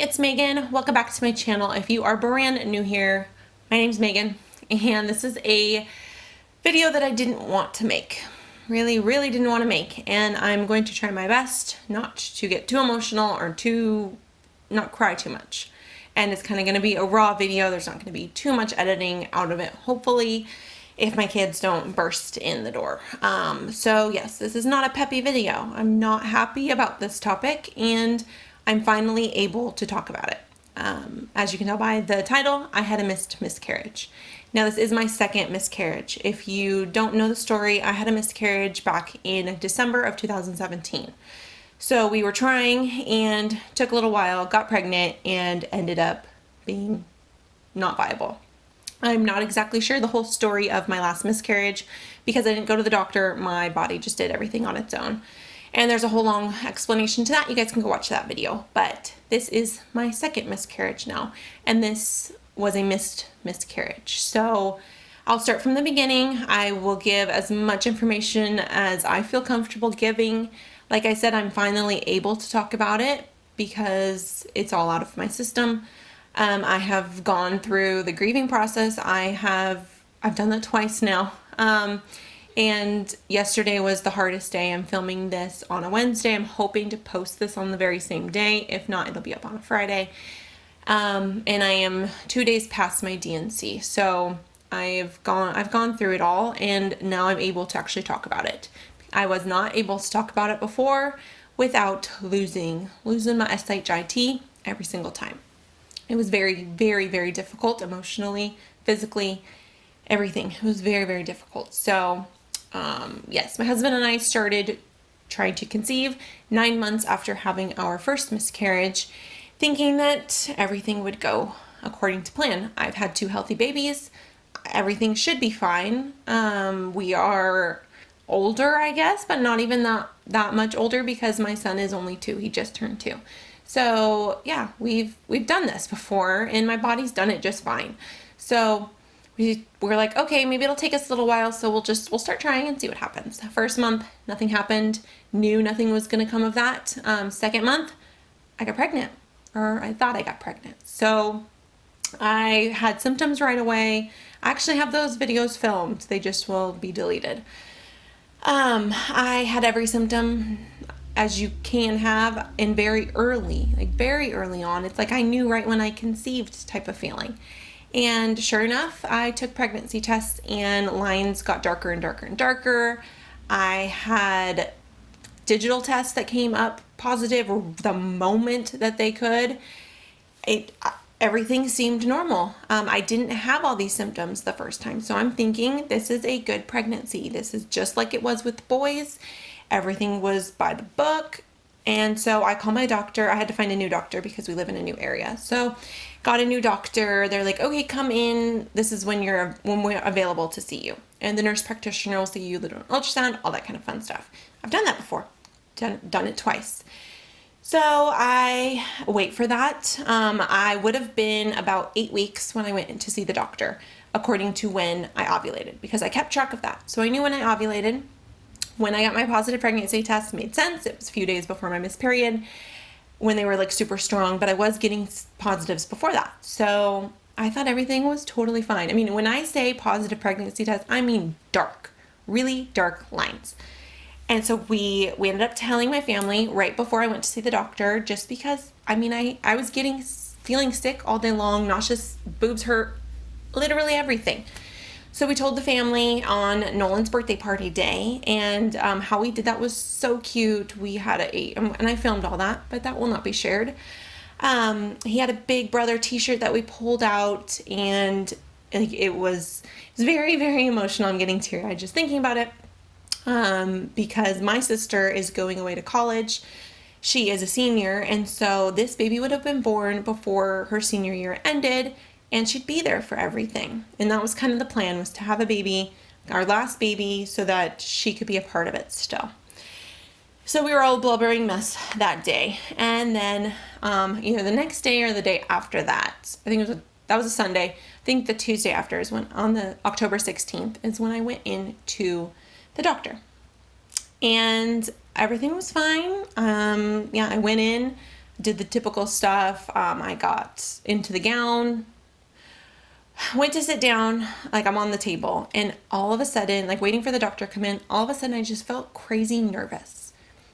it's Megan. Welcome back to my channel. If you are brand new here, my name's Megan, and this is a video that I didn't want to make. Really didn't want to make, and I'm going to try my best not to get too emotional or to not cry too much. And it's kind of going to be a raw video. There's not going to be too much editing out of it, hopefully, if my kids don't burst in the door. So yes, this is not a peppy video. I'm not happy about this topic, and I'm finally able to talk about it. As you can tell by the title, I had a miscarriage. Now, this is my second miscarriage. If you don't know the story, I had a miscarriage back in December of 2017. So we were trying and took a little while, got pregnant, and ended up being not viable. I'm not exactly sure the whole story of my last miscarriage because I didn't go to the doctor. My body just did everything on its own. And there's a whole long explanation to that. You guys can go watch that video. But this is my second miscarriage now. And this was a miscarriage. So I'll start from the beginning. I will give as much information as I feel comfortable giving. Like I said, I'm finally able to talk about it because it's all out of my system. I have gone through the grieving process. I've done that twice now. And yesterday was the hardest day. I'm filming this on a Wednesday. I'm hoping to post this on the very same day. If not, it'll be up on a Friday. And I am 2 days past my D&C. So I've gone through it all, and now I'm able to actually talk about it. I was not able to talk about it before without losing my SHIT every single time. It was very difficult emotionally, physically, everything. It was very difficult. So yes, my husband and I started trying to conceive 9 months after having our first miscarriage, thinking that everything would go according to plan. I've had 2 healthy babies. Everything should be fine. We are older, I guess, but not even that much older because my son is only 2. He just turned 2. So yeah, we've done this before, and my body's done it just fine. So we're like, okay, maybe it'll take us a little while, so we'll start trying and see what happens. First month, nothing happened. Knew nothing was going to come of that. Second month, I got pregnant, or I thought I got pregnant. So I had symptoms right away. I actually have those videos filmed. They just will be deleted. I had every symptom as you can have, and very early on. It's like I knew right when I conceived type of feeling. And sure enough, I took pregnancy tests and lines got darker and darker. I had digital tests that came up positive the moment that they could. Everything seemed normal. I didn't have all these symptoms the first time. So I'm thinking this is a good pregnancy. This is just like it was with boys. Everything was by the book. And so I called my doctor. I had to find a new doctor because we live in a new area. So got a new doctor. They're like, okay, come in. This is when we're available to see you. And the nurse practitioner will see you, do an ultrasound, all that kind of fun stuff. I've done that before. Done it twice. So I wait for that. I would have been about 8 weeks when I went in to see the doctor, according to when I ovulated, because I kept track of that. So I knew when I ovulated. When I got my positive pregnancy test, made sense. It was a few days before my missed period when they were like super strong, but I was getting positives before that. So I thought everything was totally fine. I mean, when I say positive pregnancy test, I mean dark, really dark lines. And so we ended up telling my family right before I went to see the doctor, just because, I mean, I was feeling sick all day long, nauseous, boobs hurt, literally everything. So we told the family on Nolan's birthday party day, and how we did that was so cute. We had and I filmed all that, but that will not be shared. He had a Big Brother t-shirt that we pulled out, and it was very emotional. I'm getting teary-eyed just thinking about it. Because my sister is going away to college. She is a senior, and so this baby would have been born before her senior year ended, and she'd be there for everything. And that was kind of the plan, was to have a baby, our last baby, so that she could be a part of it still. So we were all a blubbering mess that day. And then either the next day or the day after that, I think that was a Sunday. I think the Tuesday after is when, on the October 16th, is when I went in to the doctor. And everything was fine. I went in. did the typical stuff. I got into the gown, went to sit down, like I'm on the table, and all of a sudden, like waiting for the doctor to come in, all of a sudden I just felt crazy nervous.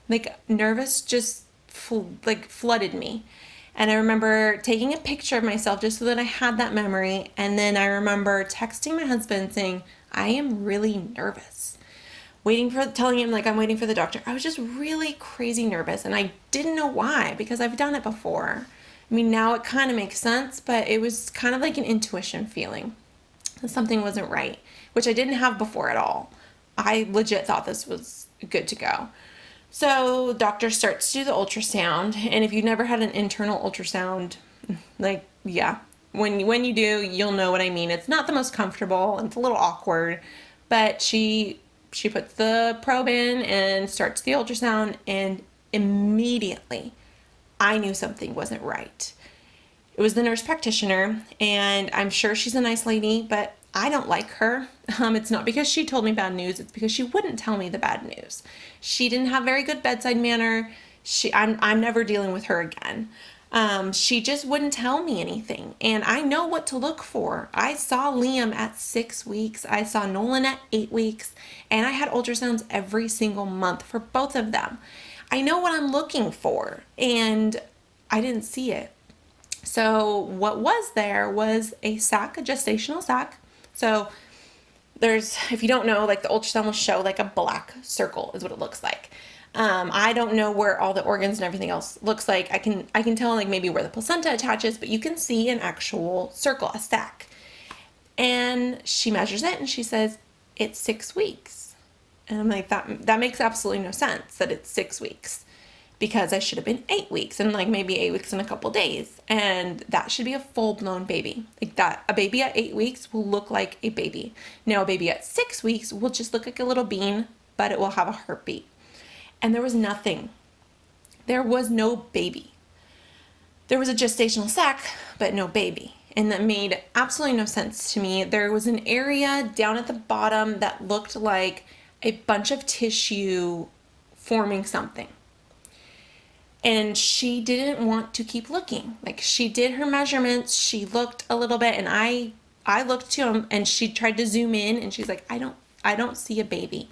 Like nervous just flooded me. And I remember taking a picture of myself just so that I had that memory. And then I remember texting my husband saying, I am really nervous. Telling him like I'm waiting for the doctor. I was just really crazy nervous, and I didn't know why, because I've done it before. I mean, now it kind of makes sense, but it was kind of like an intuition feeling that something wasn't right, which I didn't have before at all. I legit thought this was good to go. So doctor starts to do the ultrasound, and if you've never had an internal ultrasound, like, yeah, when you do, you'll know what I mean. It's not the most comfortable, it's a little awkward, but she puts the probe in and starts the ultrasound, and immediately I knew something wasn't right. It was the nurse practitioner, and I'm sure she's a nice lady, but I don't like her. It's not because she told me bad news, it's because she wouldn't tell me the bad news. She didn't have very good bedside manner. I'm never dealing with her again. She just wouldn't tell me anything, and I know what to look for. I saw Liam at 6 weeks. I saw Nolan at 8 weeks, and I had ultrasounds every single month for both of them. I know what I'm looking for, and I didn't see it. So what was there was a sac, a gestational sac. So if you don't know, like the ultrasound will show like a black circle is what it looks like. I don't know where all the organs and everything else looks like. I can tell like maybe where the placenta attaches, but you can see an actual circle, a sac. And she measures it and she says, it's 6 weeks. And I'm like, that makes absolutely no sense that it's 6 weeks, because I should have been 8 weeks, and like maybe 8 weeks and a couple days. And that should be a full-blown baby. Like that, a baby at 8 weeks will look like a baby. Now a baby at 6 weeks will just look like a little bean, but it will have a heartbeat. And there was nothing. There was no baby. There was a gestational sac, but no baby. And that made absolutely no sense to me. There was an area down at the bottom that looked like a bunch of tissue forming something. And she didn't want to keep looking. Like, she did her measurements, she looked a little bit, and I looked too, and she tried to zoom in, and she's like, I don't see a baby.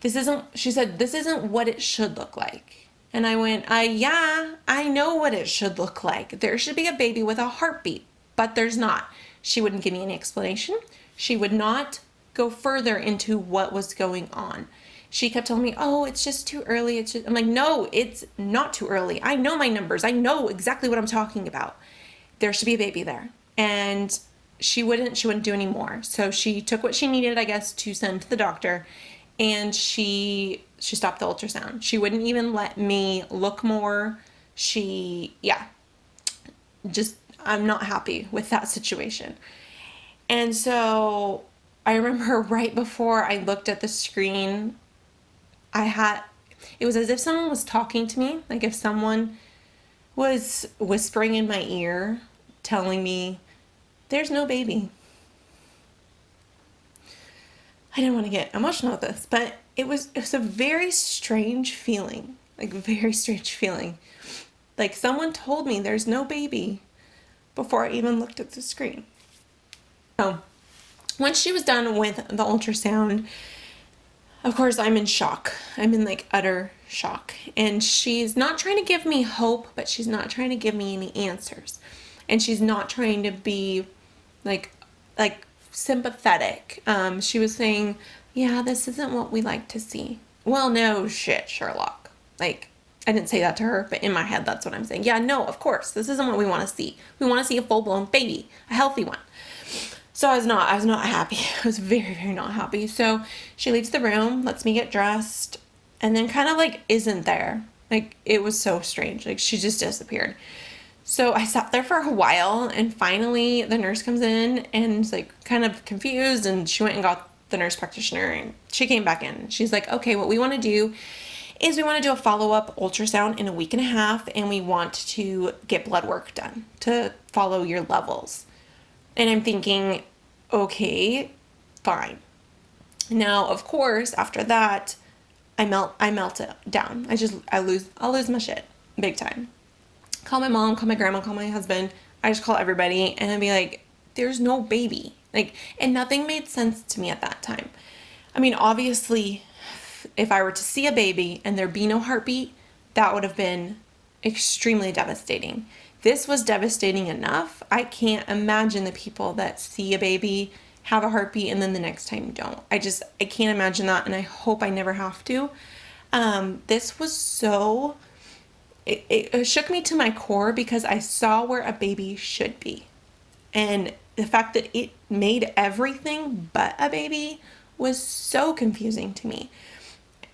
She said, this isn't what it should look like. And I went, yeah, I know what it should look like. There should be a baby with a heartbeat, but there's not. She wouldn't give me any explanation. She would not go further into what was going on. She kept telling me, oh, it's just too early. I'm like, no, it's not too early. I know my numbers. I know exactly what I'm talking about. There should be a baby there. And she wouldn't do any more. So she took what she needed, I guess, to send to the doctor, and she stopped the ultrasound. She wouldn't even let me look more. I'm not happy with that situation. And so I remember right before I looked at the screen, it was as if someone was talking to me, like if someone was whispering in my ear, telling me, there's no baby. I didn't want to get emotional with this, but it was a very strange feeling, like someone told me there's no baby before I even looked at the screen. So once she was done with the ultrasound, of course, I'm in shock. I'm in like utter shock. And she's not trying to give me hope, but she's not trying to give me any answers. And she's not trying to be like sympathetic. She was saying, yeah, this isn't what we like to see. Well, no shit, Sherlock. Like, I didn't say that to her, but in my head, that's what I'm saying. Yeah, no, of course, this isn't what we want to see. We want to see a full-blown baby, a healthy one. So I was not happy. I was very, very not happy. So she leaves the room, lets me get dressed, and then kind of like isn't there. Like, it was so strange. Like, she just disappeared. So I sat there for a while, and finally the nurse comes in and is like kind of confused, and she went and got the nurse practitioner, and she came back in. She's like, okay, what we want to do is we want to do a follow-up ultrasound in a week and a half, and we want to get blood work done to follow your levels. And I'm thinking, okay, fine. Now, of course, after that, I melt it down. I'll lose my shit big time. call my mom, call my grandma, call my husband. I just call everybody and I'd be like, there's no baby. Like, and nothing made sense to me at that time. I mean, obviously, if I were to see a baby and there be no heartbeat, that would have been extremely devastating. This was devastating enough. I can't imagine the people that see a baby, have a heartbeat, and then the next time don't. I can't imagine that, and I hope I never have to. This was so, it shook me to my core because I saw where a baby should be. And the fact that it made everything but a baby was so confusing to me.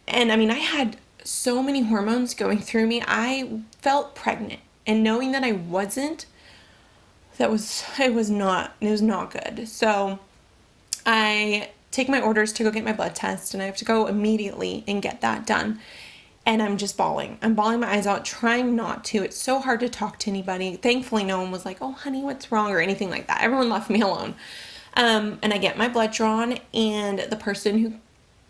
And I mean, I had so many hormones going through me. I felt pregnant, and knowing that I wasn't, it was not good. So I take my orders to go get my blood test, and I have to go immediately and get that done. And I'm just bawling. I'm bawling my eyes out, trying not to. It's so hard to talk to anybody. Thankfully, no one was like, oh, honey, what's wrong, or anything like that. Everyone left me alone. And I get my blood drawn, and the person who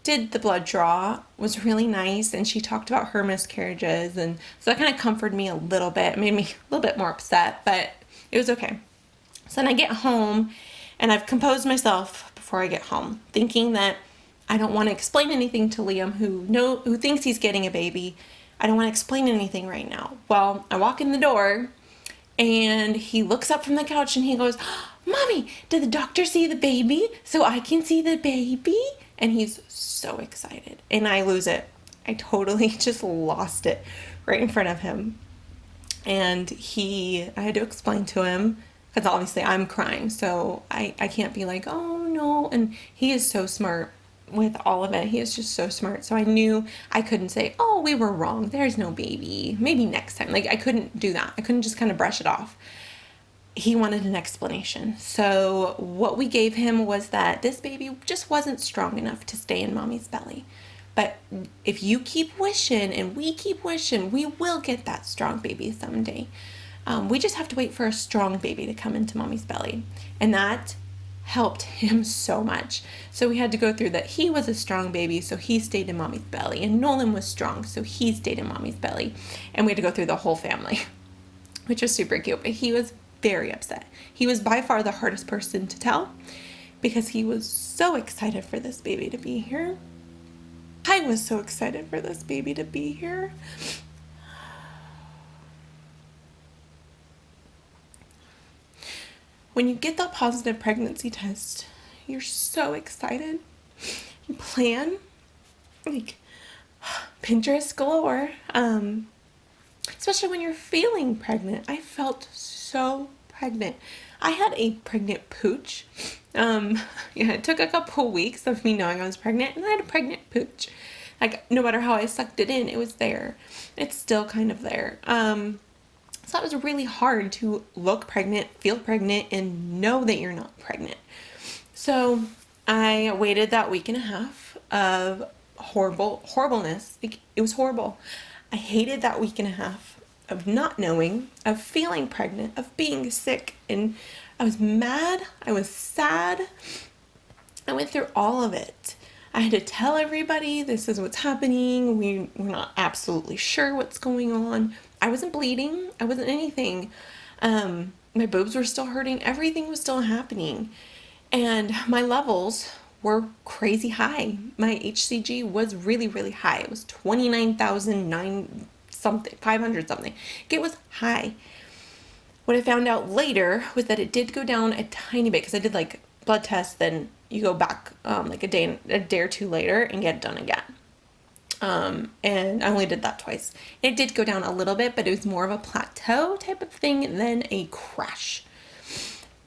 did the blood draw was really nice, and she talked about her miscarriages, and so that kind of comforted me a little bit. It made me a little bit more upset, but it was okay. So then I get home, and I've composed myself before I get home, thinking that I don't want to explain anything to Liam, who thinks he's getting a baby. I don't want to explain anything right now. Well, I walk in the door, and he looks up from the couch, and he goes, Mommy, did the doctor see the baby so I can see the baby? And he's so excited, and I lose it. I totally just lost it right in front of him. And I had to explain to him, because obviously I'm crying, so I can't be like, oh no. And he is so smart with all of it. He is just so smart. So I knew I couldn't say, oh, we were wrong, there's no baby, maybe next time. Like, I couldn't do that. I couldn't just kind of brush it off. He wanted an explanation. So what we gave him was that this baby just wasn't strong enough to stay in mommy's belly. But if you keep wishing and we keep wishing, we will get that strong baby someday. We just have to wait for a strong baby to come into mommy's belly. And that helped him so much. So we had to go through that. He was a strong baby, so he stayed in mommy's belly. And Nolan was strong, so he stayed in mommy's belly. And we had to go through the whole family, which was super cute. But he was very upset. He was by far the hardest person to tell because he was so excited for this baby to be here. I was so excited for this baby to be here. When you get that positive pregnancy test, you're so excited. You plan, like, Pinterest galore. Especially when you're feeling pregnant. I felt so pregnant. I had a pregnant pooch. It took a couple weeks of me knowing I was pregnant, and I had a pregnant pooch. Like, no matter how I sucked it in, it was there. It's still kind of there. So that was really hard to look pregnant, feel pregnant, and know that you're not pregnant. So I waited that week and a half of horribleness. It was horrible. I hated that week and a half of not knowing, of feeling pregnant, of being sick, and I was mad, I was sad. I went through all of it. I had to tell everybody this is what's happening. We're not absolutely sure what's going on. I wasn't bleeding. I wasn't anything. My boobs were still hurting. Everything was still happening. And my levels were crazy high. My HCG was really, really high. It was 29,009 something, 500 something. It was high. What I found out later was that it did go down a tiny bit because I did like blood tests. Then you go back like a day or two later and get it done again. And I only did that twice. It did go down a little bit, but it was more of a plateau type of thing than a crash.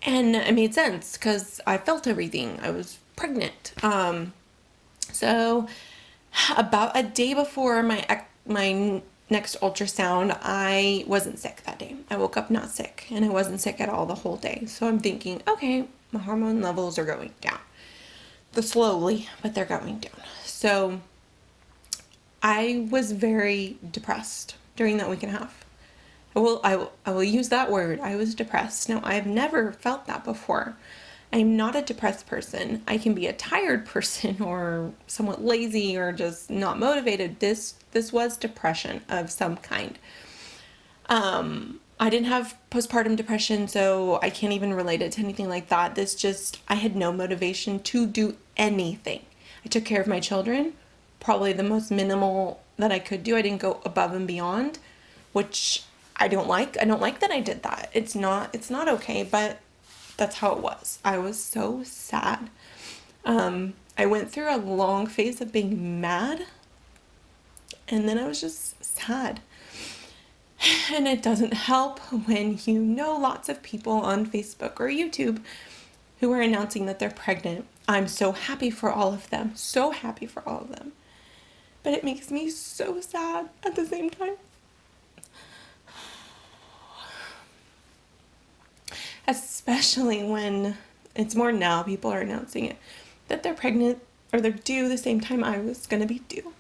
And it made sense because I felt everything. I was pregnant. So about a day before my next ultrasound, I wasn't sick that day. I woke up not sick, and I wasn't sick at all the whole day. So I'm thinking, okay, my hormone levels are going down. Slowly, but they're going down. So I was very depressed during that week and a half. I will use that word. I was depressed. Now, I've never felt that before. I'm not a depressed person. I can be a tired person or somewhat lazy or just not motivated. This was depression of some kind. I didn't have postpartum depression, so I can't even relate it to anything like that. I had no motivation to do anything. I took care of my children, probably the most minimal that I could do. I didn't go above and beyond, which I don't like. I don't like that I did that. It's not okay, but that's how it was. I was so sad. I went through a long phase of being mad, and then I was just sad. And it doesn't help when you know lots of people on Facebook or YouTube who are announcing that they're pregnant. I'm so happy for all of them. So happy for all of them. But it makes me so sad at the same time. Especially when it's more now, people are announcing it, that they're pregnant or they're due the same time I was going to be due.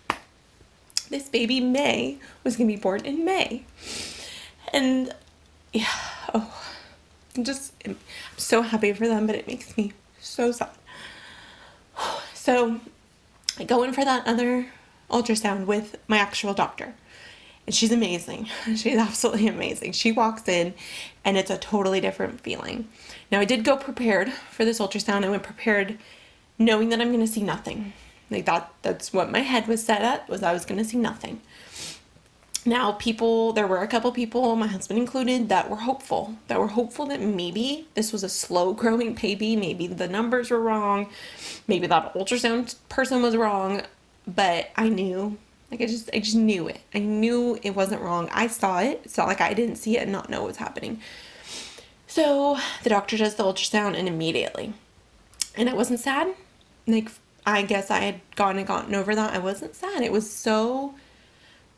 This baby May was going to be born in May. And yeah, I'm so happy for them, but it makes me so sad. So I go in for that other ultrasound with my actual doctor. And she's amazing. She's absolutely amazing. She walks in and it's a totally different feeling. Now I did go prepared for this ultrasound. I went prepared knowing that I'm going to see nothing. Like that's what my head was set at, was I was going to see nothing. Now there were a couple people, my husband included, that were hopeful that maybe this was a slow growing baby. Maybe the numbers were wrong. Maybe that ultrasound person was wrong, but I knew, like I just knew it. I knew it wasn't wrong. I saw it. It's not like I didn't see it and not know what was happening. So the doctor does the ultrasound and immediately, and I wasn't sad. Like, I guess I had gotten over that. I wasn't sad. It was so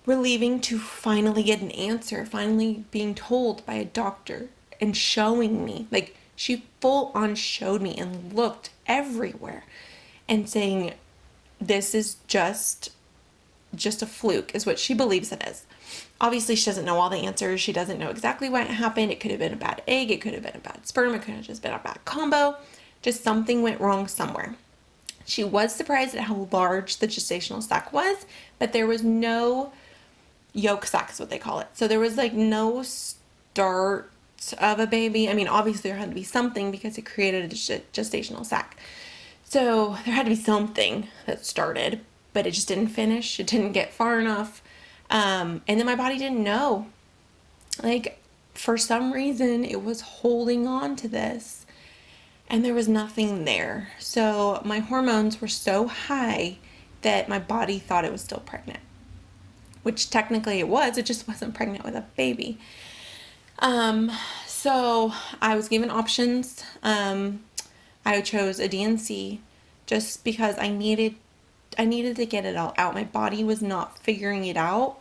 relieving to finally get an answer, finally being told by a doctor and showing me. Like, she full on showed me and looked everywhere and saying, this is just a fluke, is what she believes it is. Obviously, she doesn't know all the answers. She doesn't know exactly what happened. It could have been a bad egg. It could have been a bad sperm. It could have just been a bad combo. Just something went wrong somewhere. She was surprised at how large the gestational sac was, but there was no yolk sac, is what they call it. So there was like no start of a baby. I mean, obviously there had to be something because it created a gestational sac. So there had to be something that started, but it just didn't finish. It didn't get far enough. And then my body didn't know. Like, for some reason, it was holding on to this. And there was nothing there. So my hormones were so high that my body thought it was still pregnant. Which technically it was. It just wasn't pregnant with a baby. So I was given options. I chose a DNC just because I needed to get it all out. My body was not figuring it out.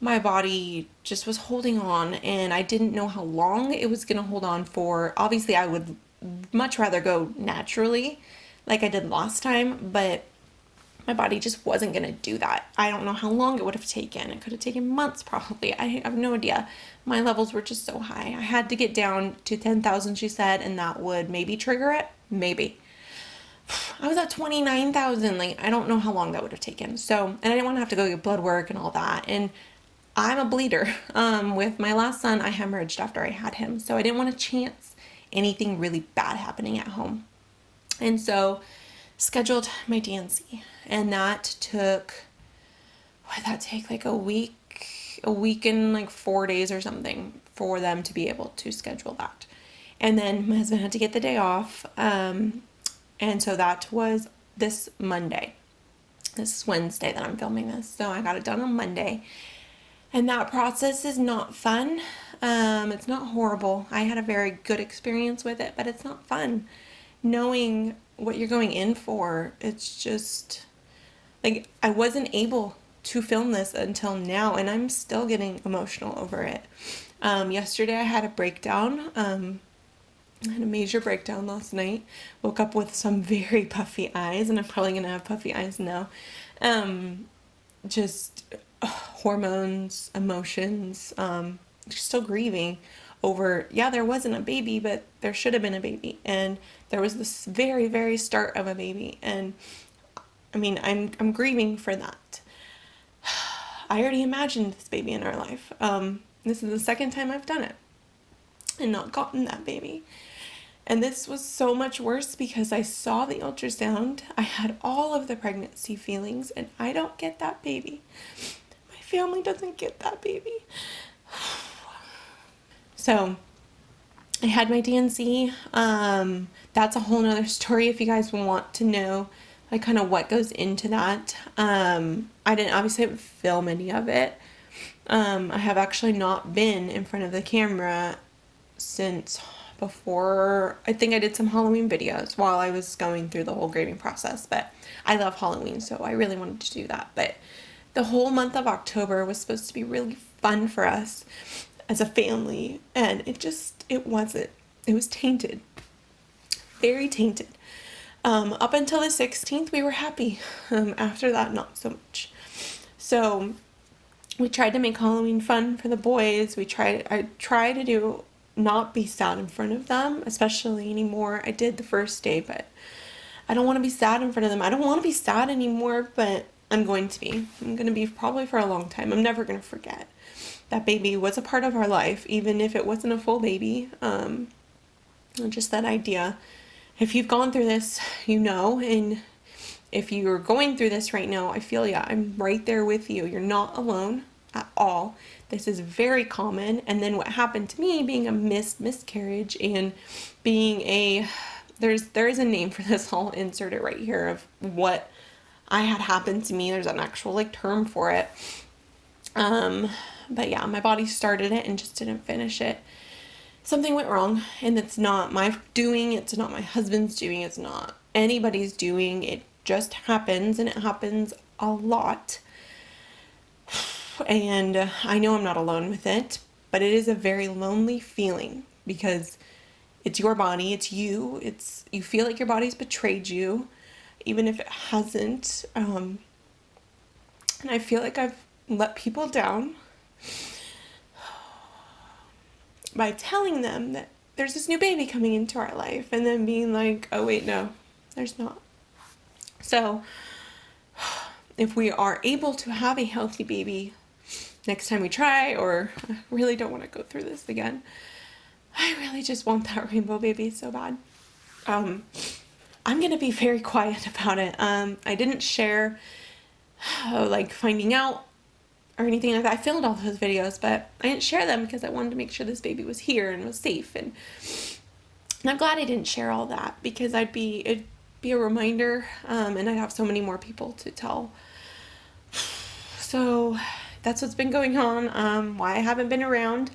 My body just was holding on, and I didn't know how long it was going to hold on for. Obviously, I would much rather go naturally like I did last time, but my body just wasn't going to do that. I don't know how long it would have taken. It could have taken months probably. I have no idea. My levels were just so high. I had to get down to 10,000, she said, and that would maybe trigger it. Maybe. I was at 29,000. Like, I don't know how long that would have taken. So, and I didn't want to have to go get blood work and all that. And I'm a bleeder. With my last son, I hemorrhaged after I had him. So I didn't want to chance anything really bad happening at home. And so scheduled my DNC, and that took, what did that take? Like a week and like 4 days or something for them to be able to schedule that. And then my husband had to get the day off. And so that was this Monday. This is Wednesday that I'm filming this. So I got it done on Monday. And that process is not fun. It's not horrible. I had a very good experience with it, but it's not fun. Knowing what you're going in for, it's just, like, I wasn't able to film this until now, and I'm still getting emotional over it. Yesterday I had a breakdown. I had a major breakdown last night. Woke up with some very puffy eyes, and I'm probably going to have puffy eyes now. Hormones, emotions, still grieving over, yeah, there wasn't a baby, but there should have been a baby. And there was this very, very start of a baby. And I mean, I'm grieving for that. I already imagined this baby in our life. This is the second time I've done it and not gotten that baby. And this was so much worse because I saw the ultrasound. I had all of the pregnancy feelings, and I don't get that baby. My family doesn't get that baby. So I had my D&C. That's a whole nother story if you guys want to know like kind of what goes into that. I didn't film any of it. I have actually not been in front of the camera since before. I think I did some Halloween videos while I was going through the whole grading process, but I love Halloween, so I really wanted to do that. But the whole month of October was supposed to be really fun for us as a family, and it wasn't. It was tainted. Very tainted. Up until the 16th, we were happy. After that, not so much. So we tried to make Halloween fun for the boys. I try to not be sad in front of them, especially anymore. I did the first day, but I don't want to be sad in front of them. I don't want to be sad anymore, but I'm going to be. I'm going to be probably for a long time. I'm never going to forget. That baby was a part of our life, even if it wasn't a full baby. Just that idea. If you've gone through this, you know, and if you're going through this right now, I feel ya. I'm right there with you. You're not alone at all. This is very common. And then what happened to me being a miscarriage and being there is a name for this. I'll insert it right here of what I had happened to me. There's an actual like term for it. But yeah, my body started it and just didn't finish it. Something went wrong, and it's not my doing, it's not my husband's doing, it's not anybody's doing. It just happens, and it happens a lot. And I know I'm not alone with it, but it is a very lonely feeling because it's your body, it's you, you feel like your body's betrayed you, even if it hasn't. And I feel like I've let people down by telling them that there's this new baby coming into our life and then being like, oh wait, no, there's not. So if we are able to have a healthy baby next time we try, or I really don't want to go through this again, I really just want that rainbow baby so bad. I'm going to be very quiet about it. I didn't share like finding out or anything like that. I filmed all those videos, but I didn't share them because I wanted to make sure this baby was here and was safe. And I'm glad I didn't share all that because it'd be a reminder, and I'd have so many more people to tell. So that's what's been going on. Why I haven't been around.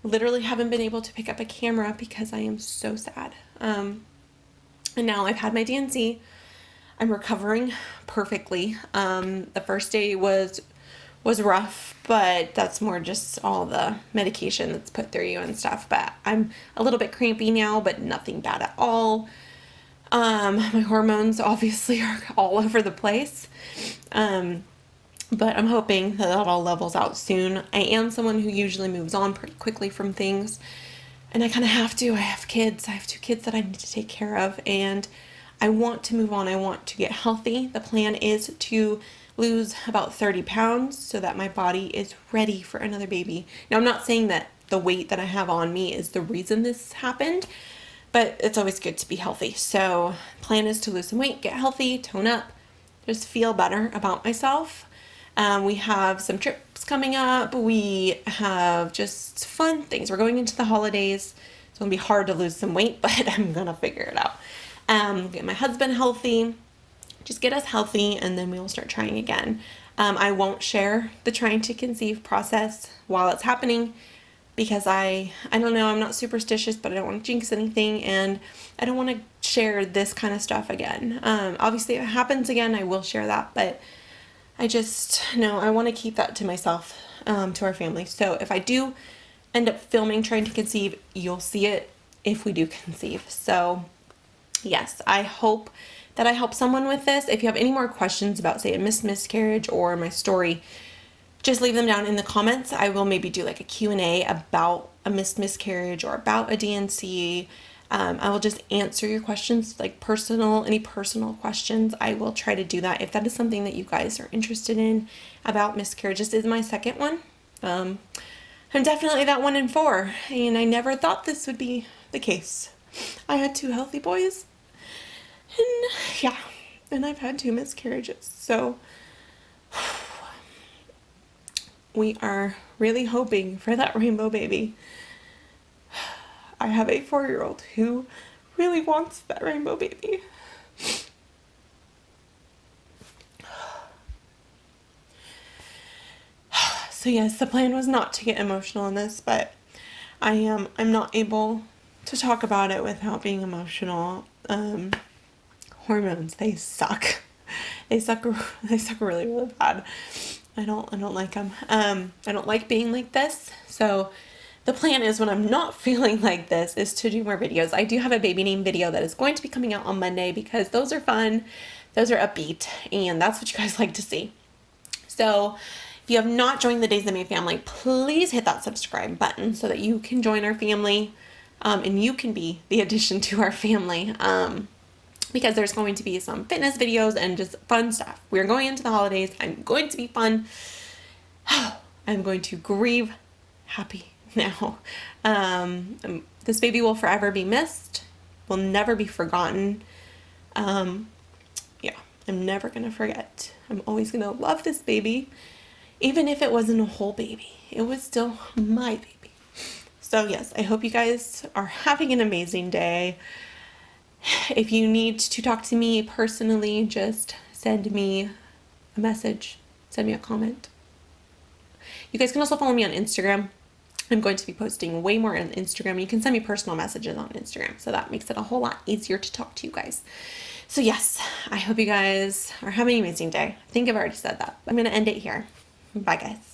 Literally haven't been able to pick up a camera because I am so sad. And now I've had my D&C. I'm recovering perfectly. The first day was rough, but that's more just all the medication that's put through you and stuff. But I'm a little bit crampy now, but nothing bad at all. My hormones obviously are all over the place. But I'm hoping that all levels out soon. I am someone who usually moves on pretty quickly from things, and I kind of have to. I have kids. I have 2 kids that I need to take care of, and I want to move on. I want to get healthy. The plan is to lose about 30 pounds so that my body is ready for another baby. Now, I'm not saying that the weight that I have on me is the reason this happened, but it's always good to be healthy. So plan is to lose some weight, get healthy, tone up, just feel better about myself. We have some trips coming up. We have just fun things. We're going into the holidays. It's going to be hard to lose some weight, but I'm going to figure it out. Get my husband healthy. Just get us healthy, and then we will start trying again. I won't share the trying to conceive process while it's happening because I don't know, I'm not superstitious, but I don't want to jinx anything, and I don't want to share this kind of stuff again. Obviously, if it happens again, I will share that, but I want to keep that to myself, to our family. So if I do end up filming trying to conceive, you'll see it if we do conceive. So yes, I hope that I help someone with this. If you have any more questions about, say, a miscarriage or my story, just leave them down in the comments. I will maybe do like a Q&A about a miscarriage or about a D&C. I will just answer your questions, like any personal questions. I will try to do that if that is something that you guys are interested in about miscarriage. This is my second one. I'm definitely that 1 in 4, and I never thought this would be the case. I had 2 healthy boys, and yeah, and I've had 2 miscarriages, so we are really hoping for that rainbow baby. I have a 4-year-old who really wants that rainbow baby. So yes, the plan was not to get emotional in this, but I'm not able to talk about it without being emotional. Hormones, they suck. They suck really, really bad. I don't like them. I don't like being like this. So the plan is, when I'm not feeling like this, is to do more videos. I do have a baby name video that is going to be coming out on Monday, because those are fun. Those are upbeat, and that's what you guys like to see. So if you have not joined the Days of May family, please hit that subscribe button so that you can join our family, and you can be the addition to our family, because there's going to be some fitness videos and just fun stuff. We're going into the holidays. I'm going to be fun. I'm going to grieve happy now. This baby will forever be missed, will never be forgotten. Yeah, I'm never going to forget. I'm always going to love this baby. Even if it wasn't a whole baby, it was still my baby. So yes, I hope you guys are having an amazing day. If you need to talk to me personally, just send me a message, send me a comment. You guys can also follow me on Instagram. I'm going to be posting way more on Instagram. You can send me personal messages on Instagram, so that makes it a whole lot easier to talk to you guys. So yes, I hope you guys are having an amazing day. I think I've already said that. I'm going to end it here. Bye, guys.